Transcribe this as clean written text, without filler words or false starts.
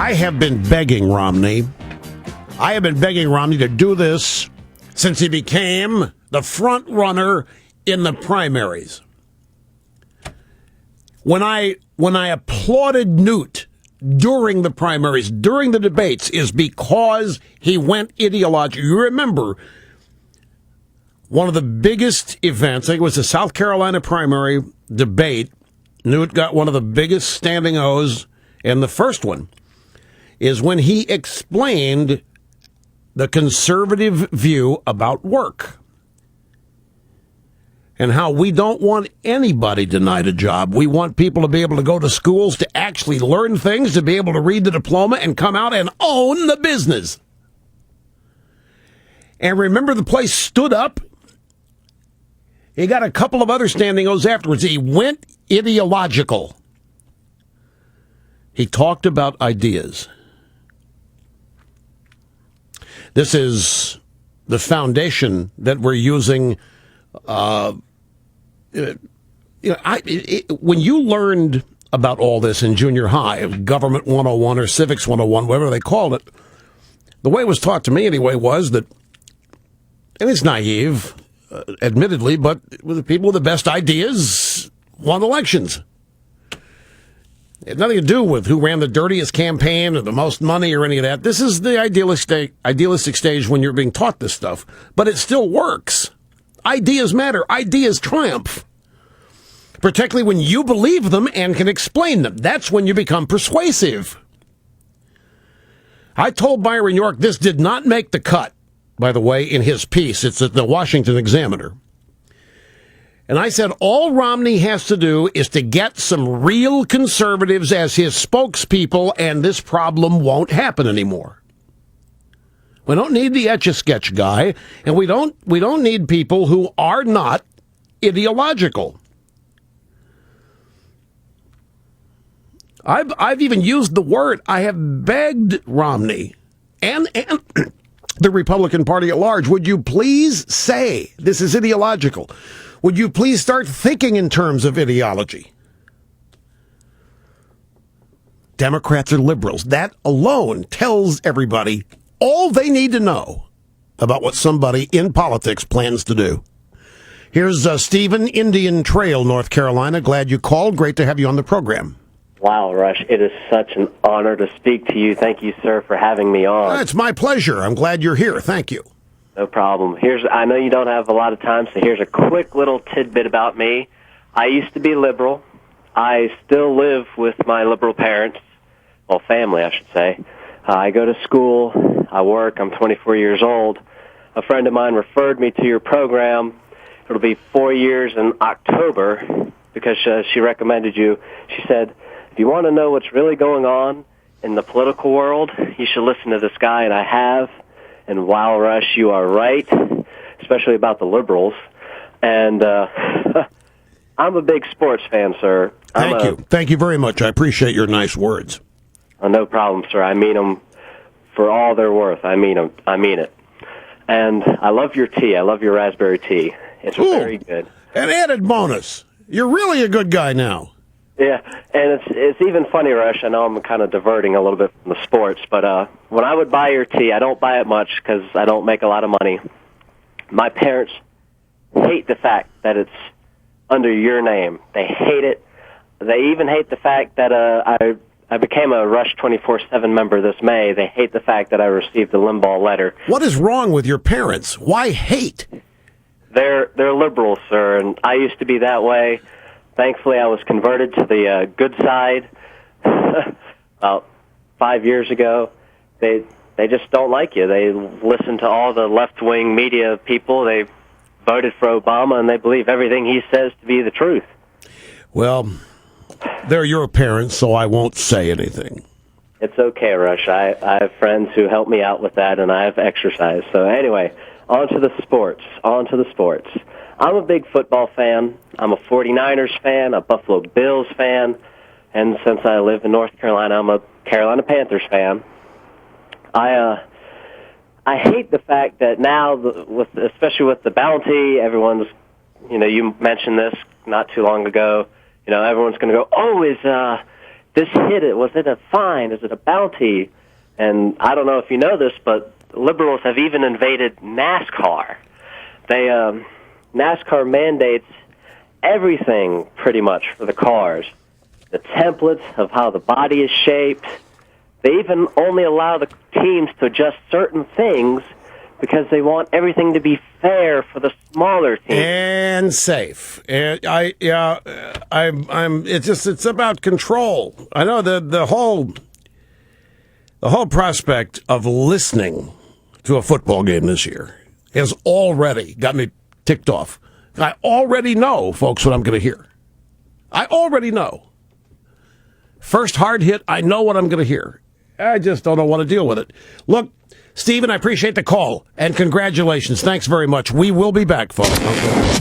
I have been begging Romney to do this since he became the front runner in the primaries. When I applauded Newt during the primaries, during the debates, is because he went ideological. You remember one of the biggest events, I think it was the South Carolina primary debate. Newt got one of the biggest standing O's, and the first one is when he explained the conservative view about work and how we don't want anybody denied a job. We want people to be able to go to schools to actually learn things, to be able to read the diploma and come out and own the business. And remember, the place stood up. He got a couple of other standing O's afterwards. He went ideological. He talked about ideas. This is the foundation that we're using. When you learned about all this in junior high, Government 101 or Civics 101, whatever they called it, the way it was taught to me anyway was that, and it's naive, admittedly, but the people with the best ideas won elections. It had nothing to do with who ran the dirtiest campaign or the most money or any of that. This is the idealistic stage when you're being taught this stuff, but it still works. Ideas matter. Ideas triumph, particularly when you believe them and can explain them. That's when you become persuasive. I told Byron York this did not make the cut, by the way, in his piece. It's at the Washington Examiner. And I said all Romney has to do is to get some real conservatives as his spokespeople, and this problem won't happen anymore. We don't need the Etch-a-Sketch guy, and we don't need people who are not ideological. I've even used the word. I have begged Romney and the Republican Party at large, would you please say this is ideological? Would you please start thinking in terms of ideology? Democrats are liberals. That alone tells everybody all they need to know about what somebody in politics plans to do. Here's Stephen, Indian Trail, North Carolina. Glad you called. Great to have you on the program. Wow, Rush, it is such an honor to speak to you. Thank you, sir, for having me on. It's my pleasure. I'm glad you're here. Thank you. No problem. I know you don't have a lot of time, so here's a quick little tidbit about me. I used to be liberal. I still live with my liberal parents, well, family, I should say. I go to school. I work. I'm 24 years old. A friend of mine referred me to your program. It'll be 4 years in October because she recommended you. She said, if you want to know what's really going on in the political world, you should listen to this guy, and I have. And wow, Rush, you are right, especially about the liberals. And I'm a big sports fan, sir. Thank you. Thank you very much. I appreciate your nice words. Oh, no problem, sir. I mean them for all they're worth. I mean them. I mean it. And I love your tea. I love your raspberry tea. It's very good. An added bonus. You're really a good guy now. Yeah, and it's even funny, Rush. I know I'm kind of diverting a little bit from the sports, but when I would buy your tea, I don't buy it much because I don't make a lot of money. My parents hate the fact that it's under your name. They hate it. They even hate the fact that I became a Rush 24/7 member this May. They hate the fact that I received the Limbaugh letter. What is wrong with your parents? Why hate? They're liberals, sir, and I used to be that way. Thankfully, I was converted to the good side about 5 years ago. They just don't like you. They listen to all the left-wing media people. They voted for Obama, and they believe everything he says to be the truth. Well, they're your parents, so I won't say anything. It's okay, Rush. I have friends who help me out with that, and I have exercise. So anyway, on to the sports. I'm a big football fan. I'm a 49ers fan, a Buffalo Bills fan, and since I live in North Carolina, I'm a Carolina Panthers fan. I hate the fact that now, especially with the bounty, everyone's, you mentioned this not too long ago, everyone's going to go, this hit, was it a fine? Is it a bounty? And I don't know if you know this, but liberals have even invaded NASCAR. NASCAR mandates everything pretty much for the cars. The templates of how the body is shaped. They even only allow the teams to adjust certain things because they want everything to be fair for the smaller teams and safe. And it's about control. I know the whole prospect of listening to a football game this year has already got me ticked off. I already know, folks, what I'm going to hear. I already know. First hard hit, I know what I'm going to hear. I just don't want to deal with it. Look, Stephen, I appreciate the call, and congratulations. Thanks very much. We will be back, folks.